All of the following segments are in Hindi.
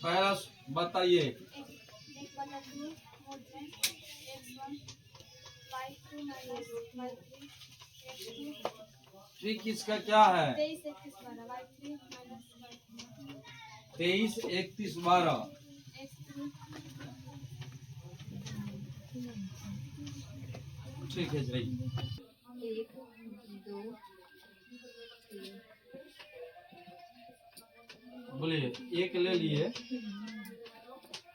पहला बताइए। ट्रिक इसका क्या है? 23, 31, 12। ठीक है जी। 1 2 3। बोलिए। एक ले लिए,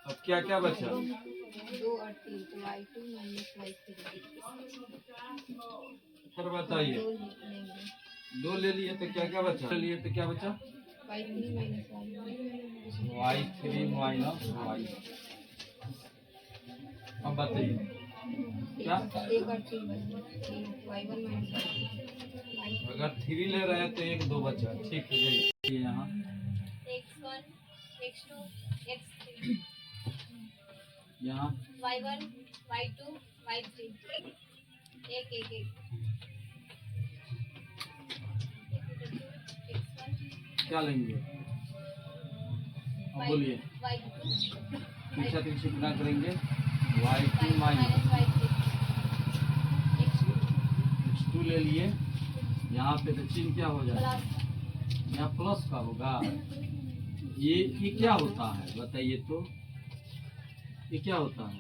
अब क्या क्या बचा? 2 और 3 तो y2 माइनस y3। फिर बताइए। 2 ले लिए तो क्या क्या बचा? ले लिए तो क्या बचा? y3 minus y1। y3 minus y। अब बताइए क्या? 1 और 3 बचा, y1 माइनस y2। अगर 3 ले रहे हैं तो 1 2 बचा। ठीक है जी। यहाँ x1 x2 x3, यहाँ y1 y2 y3, 1 1 1। क्या लेंगे? अब बोलिए। y2 पीछा पीछे गुना करेंगे। y2 माइनस y3, x2 ले लिए। यहाँ पे तो चिन्ह क्या हो जाएगा? प्लस यहाँ प्लस का होगा। ये क्या होता है बताइए तो? ये क्या होता है?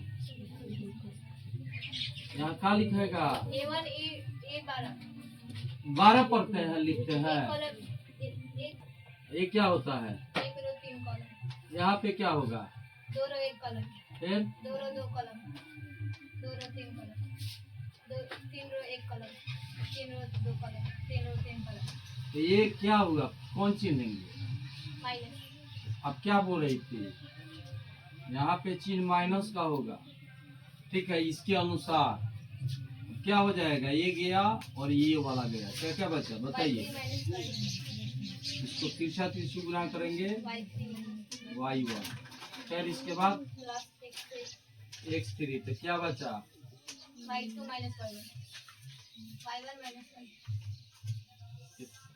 यहाँ क्या लिखेगा? a1 a12 12 पढ़ते हैं, लिखते हैं। एक ये क्या होता है? 1 रो 3 कॉलम, यहाँ पे क्या होगा? 2 रो 1 कॉलम, फिर 2 रो 2 कॉलम, 2 रो 3 कॉलम, 3 रो 1 कॉलम, 3 रो 2 कॉलम, 3 रो 3 कॉलम, तो ये क्या हुआ? कौन चिन्ह लेंगे? माइनस। अब क्या बोल रही थी? यहाँ पे चिन्ह माइनस का होगा। ठीक है, इसके अनुसार क्या हो जाएगा? ये गया और ये वाला गया। क्या क्या बचा बताइए? y3 माइनस इसको तिरछा तिरछी गुना करेंगे। y3 y1। फिर इसके बाद प्लस x3। तो क्या बचा? y2 minus y1 minus y।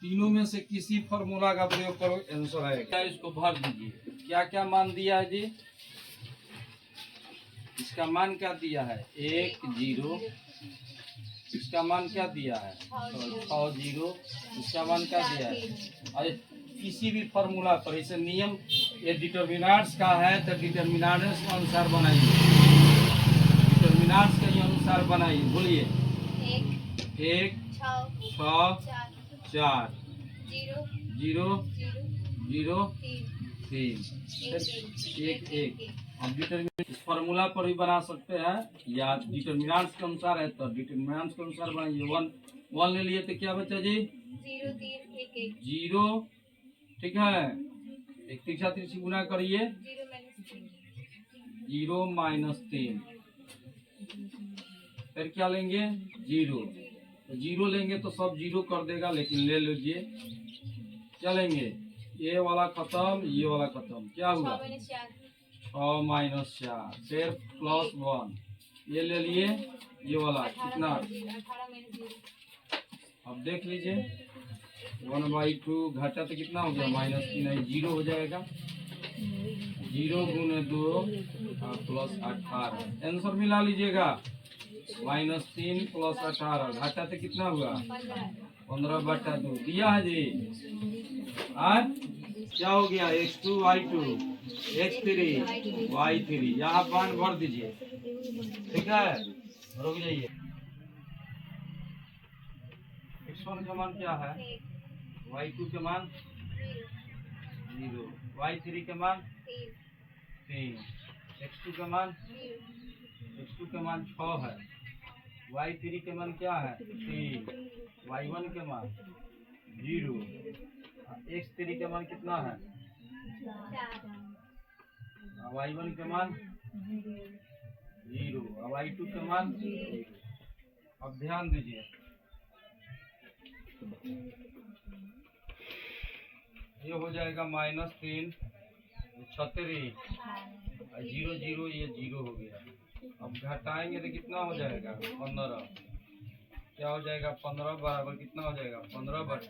तीनों में से किसी फॉर्मूला का प्रयोग करो, आंसर आएगा। इसको भर दीजिए। क्या क्या मान दिया है जी? इसका मान क्या दिया है? 1 0। इसका मान क्या दिया है? 6 0। इसका मान क्या दिया है? अरे किसी भी फॉर्मूला पर इसे नियम, ये डिटर्मिनेंट्स का है तो डिटर्मिनेंट्स के अनुसार बनाइए। डिटर्मिनेंट्स के अनुसार बनाइए। बोलिए। 1 6 4 0 0 3 1 1। अब डिटर्मिनेंट इस फार्मूला पर भी बना सकते हैं या डिटर्मिनेंट्स के अनुसार है तो डिटर्मिनेंट्स के अनुसार बनाइए। 1 ले लिए तो क्या बचा जी? 0 3 1 1 0। ठीक है, एक तिरछा तिरछी गुना करिए। 0 माइनस 3। फिर क्या लेंगे? 0। तो 0 लेंगे तो सब 0 कर देगा, लेकिन ले लीजिए। क्या लेंगे? ये वाला खत्म, ये वाला खत्म। क्या हुआ? 6 माइनस 4। फिर प्लस 1। ये ले लिए। ये वाला कितना? 18 अब देख लीजिए। 1/2 घटा तो कितना हो गया? -3 नहीं, 0 हो जाएगा। 0 गुने 2 प्लस 18। आंसर मिला लीजिएगा। -3 प्लस 18 घटा तो कितना हुआ? 15/2 दिया है जी। आज क्या हो गया? x2 y2 x3 y3। यहाँ मान भर दीजिए। ठीक है, रुक जाइए। x1 का मान क्या है? y2 के मान 0, y3 के मान 3, x2 के मान 6 है, y3 के मान क्या है? 3, y1 के मान 0, x3 के मान कितना है? y1 के मान 0, y2 के मान 0। अब ध्यान दीजिए। ये हो जाएगा -3 36 0 0। ये 0 हो गया। अब घटाएंगे तो कितना हो जाएगा? 15। क्या हो जाएगा? 15 बराबर कितना हो जाएगा? 15/2।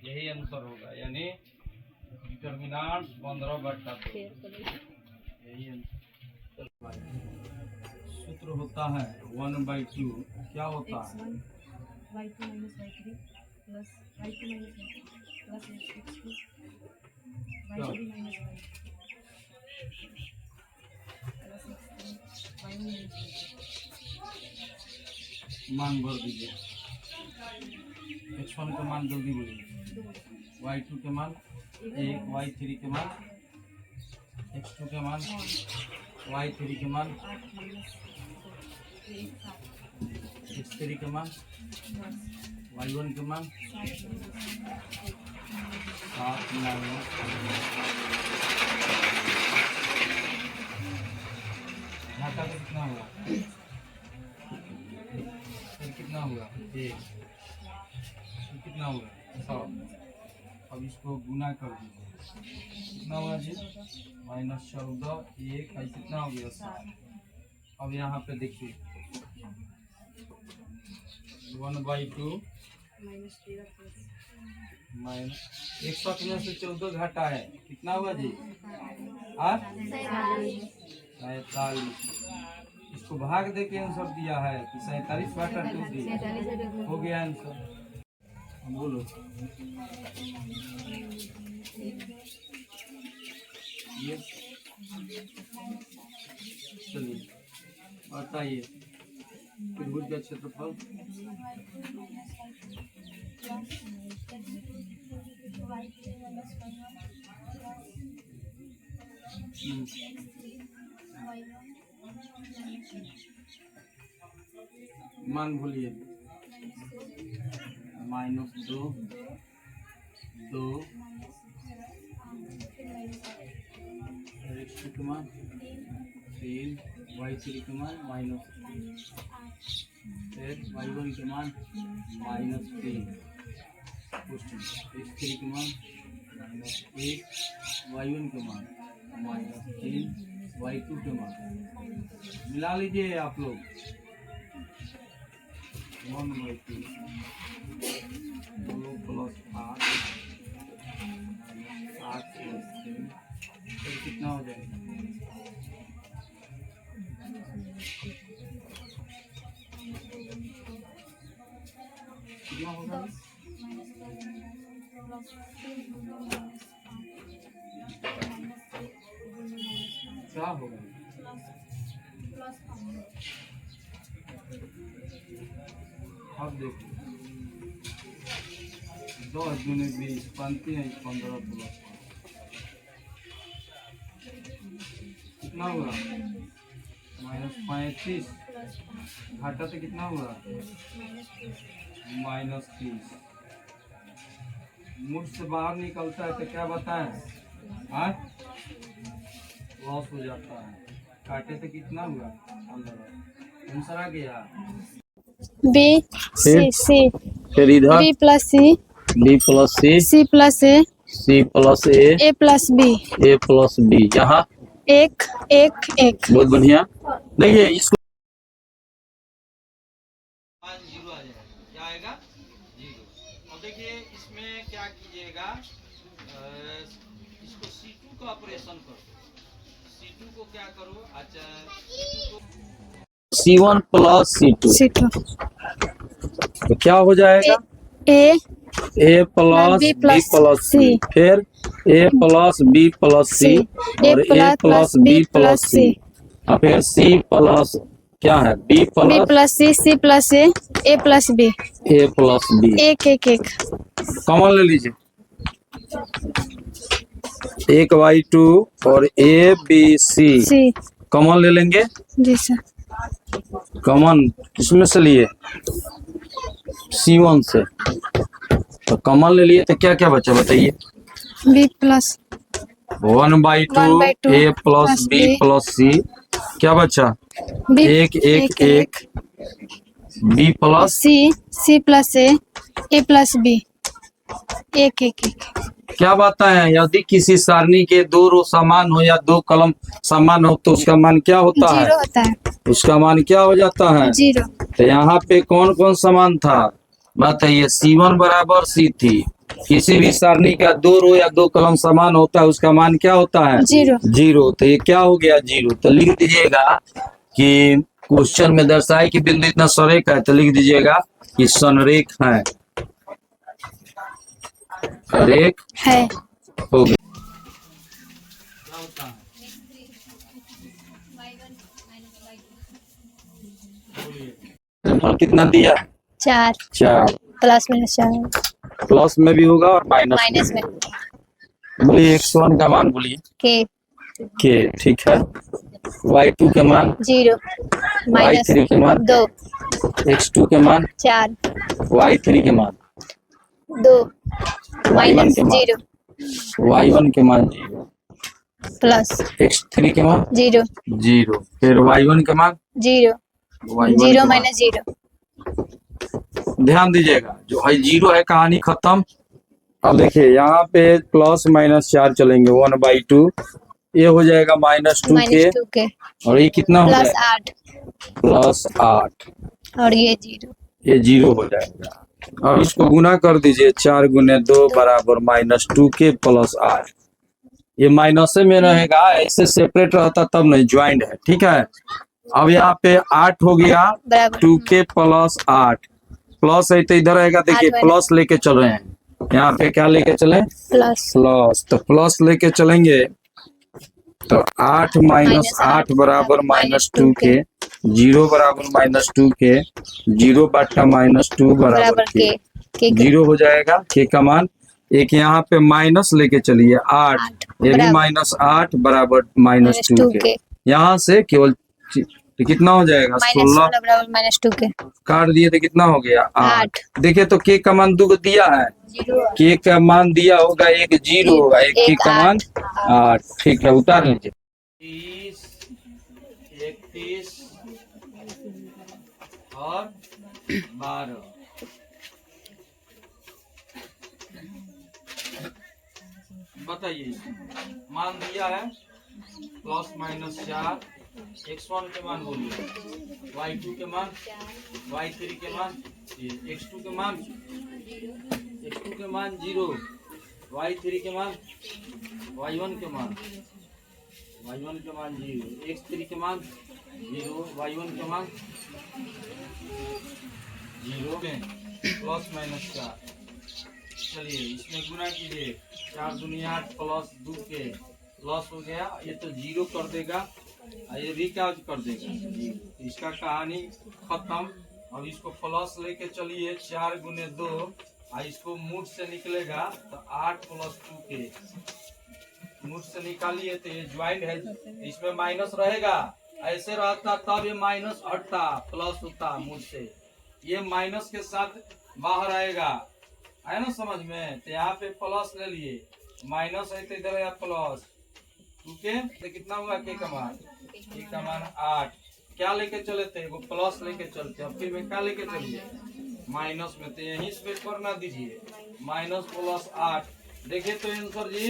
यही आंसर होगा, यानी डिटर्मिनेंट गुणांक 15/2। यही आंसर। सूत्र होता है 1/2। क्या होता है? y2 minus y3 plus y2 minus y3 plus x2 y3 minus y plus x3 y1 minus मान भर दीजिए। x1 का मान जल्दी बोलिए। y2 के मान 1, y3 के मान x2 के मान y3 के मान 8 minus 1 x3 के मान y1 के मान 7 माइनस घाटा का कितना हुआ? फिर कितना हुआ? 1। कितना हुआ? 100। अब इसको गुना कर दीजिए। कितना हुआ जी? -14 1 है, कितना हो गया? 7। अब यहाँ पे देखिए 1/2 minus 13 plus माइनस 100 में से 14 घटा है, कितना हुआ जी? 47। इसको भाग दे के आंसर दिया है कि 47/2 हो गया आंसर। बोलो ये चलिए बताइए त्रिभुज का क्षेत्रफल। मान भूलिए -2 2 x2 के मान 3 y3 के मान -3 y1 के मान -3 x3 के मान -1 y1 के मान -3 y2 के मान मिला लीजिए आप लोग। 1/2 2 + 8 8 + 3 फिर कितना हो जाएगा? कितना होगा? क्या होगा? अब देखिए 10 दूनी 20 बनती है 15 प्लस कितना हुआ? -35 घाटा से कितना हुआ? -30। मुठ से बाहर निकलता है तो क्या बताएं? लॉस हो जाता है। काटे से कितना हुआ? 15। आंसर आ गया। B C C फिर इधर B plus C B + C C plus A C + A plus B A + B। यहाँ 1 1 1 बहुत बढ़िया। देखिए इसको 0 आ जाएगा। क्या आएगा? 0। अब देखिए इसमें क्या कीजिएगा, इसको C2 का ऑपरेशन करो। C2 को क्या करो? अच्छा C1 + C2 C2 तो क्या हो जाएगा? A A + B B plus + C C फिर A + B + C और A + B + C और फिर C प्लस क्या है? B B plus C C plus A plus B A + B। 1 1 1 common ले लीजिए। 1/2 और ABC C कॉमन ले लेंगे। जी सर कॉमन किसमें से लिए? C1 से। तो कॉमन ले लिए तो क्या क्या बचा बताइए? B plus 1/2 A + B + C क्या बचा? B 1 1 1 B + C C plus A plus B 1 1 1 क्या बताएं? यदि किसी सारणी के 2 रो समान हो या 2 कॉलम समान हो तो उसका मान क्या होता है? 0 होता है। उसका मान क्या हो जाता है? 0 तो यहाँ पे कौन कौन समान था बताइए? C1 = C थी किसी भी सारणी का 2 रो या 2 कॉलम समान होता है, उसका मान क्या होता है? 0। 0। तो ये क्या हो गया? 0। तो लिख दीजिएगा कि क्वेश्चन में दर्शाए कि बिंदु इतना संरेख है, तो लिख दीजिएगा कि संरेख है, संरेख है। हो गया। क्या होता है? y1 minus y2। और कितना दिया? 4 4। प्लस माइनस 4 प्लस में भी होगा और माइनस माइनस में। में बोलिए x1 का मान बोलिए। के ठीक है। y2 के मान 0 माइनस y3 के मान 2 x2 के मान 4 y3 के मान 2 y1 माइनस के मान 0 y1 के मान 0 प्लस x3 के मान 0 0 फिर y1 के मान 0 y1 के 0 मान। माइनस 0। ध्यान दीजिएगा, जो है 0 है, कहानी खत्म। अब देखिए यहाँ पे प्लस माइनस 4 चलेंगे, 1/2 ये हो जाएगा -2 माइनस के, 2 के और ये कितना हो प्लस जाएगा? 8 +8। और ये 0। ये 0 हो जाएगा। अब इसको गुना कर दीजिए, 4 × 2 बराबर -2 के प्लस 8। ये माइनस में रहेगा, ऐसे सेपरेट रहता तब नहीं, ज्वाइंट है, ठीक है। अब यहाँ पे 8 हो गया, बराबर 2 के प्लस 8 प्लस है, तो इधर आएगा, देखिए 8 प्लस लेके चल रहे हैं। यहाँ पे क्या लेके चले? Plus plus. तो प्लस लेके चलेंगे तो 8 माइनस 8 बराबर -2 के, 0 बराबर -2 के, 0 बटा -2 बराबर के, के 0 हो जाएगा के का मान। एक यहाँ पे माइनस लेके चलिए 8, ये भी बराबर -8 बराबर -2 के। यहाँ से केवल तो कितना हो जाएगा? 16 बराबर -2 के काट दिए तो कितना हो गया? 8। 8। देखिए तो के का मान 2 दिया है, के का मान दिया होगा, एक 0 होगा, एक के का मान 8। ठीक है, उतार लीजिए। 30, 31 और 12। बताइए, मान दिया है +-4। x1 के मान बोलिए, y2 के मान, y3 के मान, x2 के मान, x2 के मान 0, y3 के मान, y1 के मान, y1 के मान 0, x3 के मान 0, y1 के मान 0 में +-4। चलिए इसमें गुना कीजिए, 4 दूनी 8 प्लस 2 के प्लस हो गया, ये तो 0 कर देगा, ये भी क्या कर देगा? इसका कहानी खत्म। अब इसको प्लस लेके चलिए, 4 × 2, इसको मूड से निकलेगा तो 8 + 2 के मूड से निकालिए तो ये ज्वाइंट है, इसमें माइनस रहेगा, ऐसे रहता तब ये माइनस हटता, प्लस होता मूड से, ये माइनस के साथ बाहर आएगा, है ना समझ में? तो यहाँ पे प्लस ले लिए, माइनस है तो इधर आया प्लस 2 के, तो कितना हुआ के का मान? के का मान 8। क्या लेके चले थे? वो प्लस लेके चलते, अब फिर में क्या लेके चलिए? माइनस में। तो यहीं से पेपर ना दीजिए, -+8। देखिए तो आंसर जी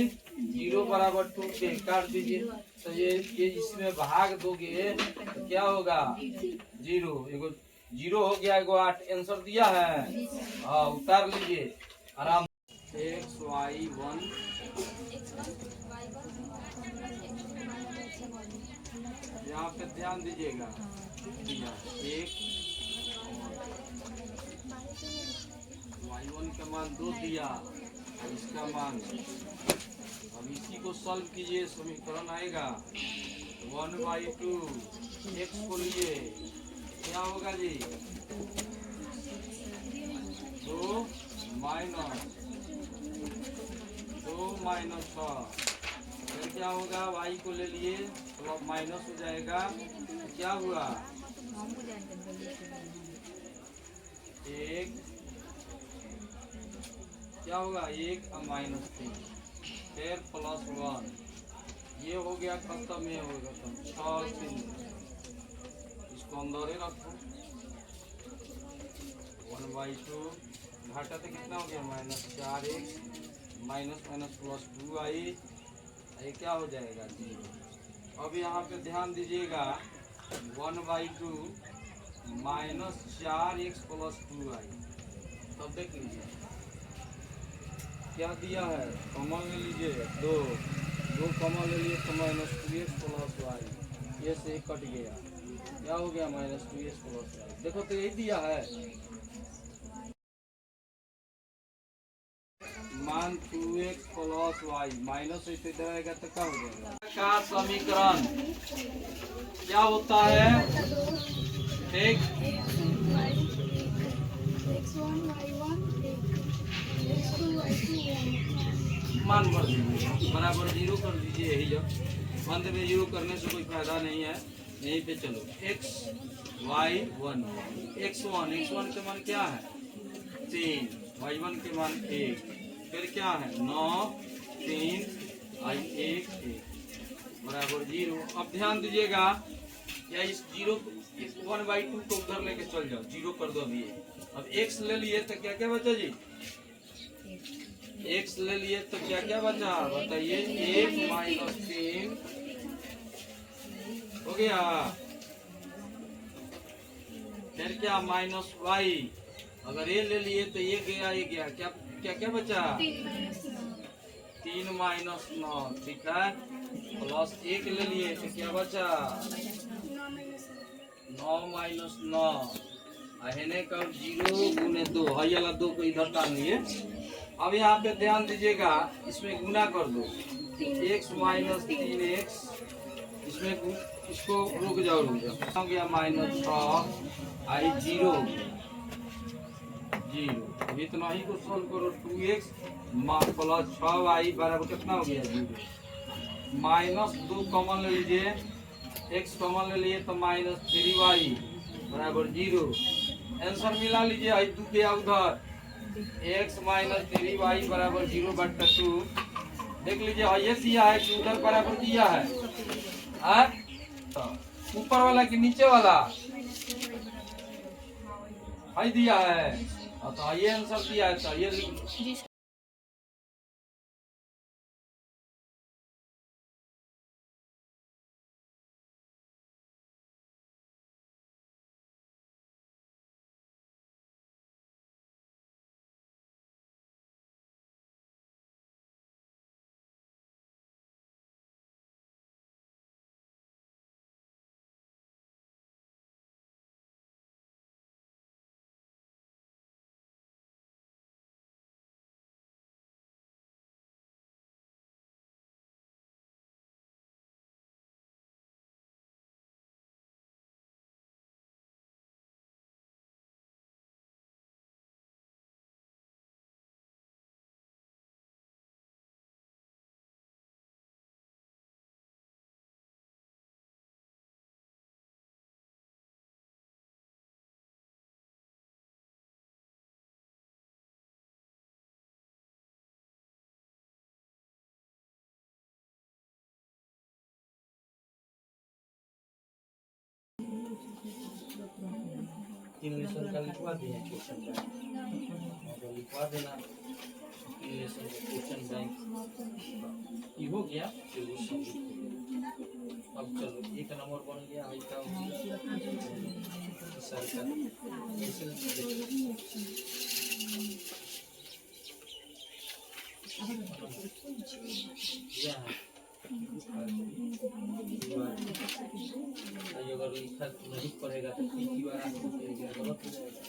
0 बराबर 2 के, काट दीजिए। तो ये इसमें भाग दोगे तो क्या होगा? 0, एगो 0 हो गया, एगो 8। आंसर दिया है, हाँ उतार लीजिए आराम। x y1 यहाँ पे ध्यान दीजिएगा, एक y1 का मान 2 दिया, इसका मान, अब इसी को सॉल्व कीजिए, समीकरण आएगा 1/2 x को लिए क्या होगा जी? 2 - 6, फिर क्या होगा? y को ले लिए तो माइनस हो जाएगा, क्या हुआ? 1 क्या होगा? 1 और -3, फिर +1, ये हो गया खत्म, ये हो गया खत्म। 6 चिन्ह इसको अंदर ही रखो, 1/2 घाटा तो कितना हो गया? -4x, -+2y, ये क्या हो जाएगा? 0। अब यहाँ पे ध्यान दीजिएगा, 1/2 -4x + 2y, तब देख लीजिए क्या दिया है, कॉमन ले लीजिए, दो कॉमन ले लिए तो -2x प्लस वाई, ये से कट गया, क्या हो गया -2x प्लस वाई। देखो तो यही दिया है, मान 2x प्लस वाई माइनस ऐसे जाएगा तो क्या हो जाएगा का समीकरण क्या होता है, एक x1 y1 x2 y2 मान भर दीजिए बराबर 0 कर दीजिए, यही जब अंत में 0 करने से कोई फायदा नहीं है, यहीं पे चलो x y1 x1 के मान क्या है 3, y1 के मान 1, फिर क्या है 9 3 1 बराबर 0। अब ध्यान दीजिएगा, या इस 0 1/2 को उधर लेके चल जाओ, 0 कर दो अभी। अब x ले लिए तो क्या क्या बचा जी, x ले लिए तो क्या क्या बचा बताइए, 1 - 3 हो गया, फिर क्या -y, अगर ये ले लिए तो ये गया क्या क्या क्या बचा 3 - 9, ठीक है, प्लस 1 ले लिए तो क्या बचा 9 - 9, अहने का 0 गुने 2, है वाला 2 को इधर टांग लिए। अब यहाँ पे ध्यान दीजिएगा, इसमें गुना कर दो, x - 3x, इसमें इसको रुक जाओ हो गया -6 आई 0 अब इतना ही को सोल्व करो, 2x प्लस 6y बराबर कितना हो गया 0, -2 कॉमन ले लीजिए, x कॉमन ले लिए तो -3y बराबर 0, आंसर मिला लीजिए, आई 2 गया उधर, x - 3y बराबर 0/2, देख लीजिए ये दिया है कि उधर बराबर दिया है, ऊपर वाला कि नीचे वाला है दिया है, तो ये आंसर दिया है, तो ये लेसन का लिखवा दिया, क्वेश्चन बैंक लिखवा देना, लेसन क्वेश्चन बैंक ये हो गया। अब चलो एक नंबर बन गया, अगर लिखा नहीं पड़ेगा तो गलत हो जाएगा।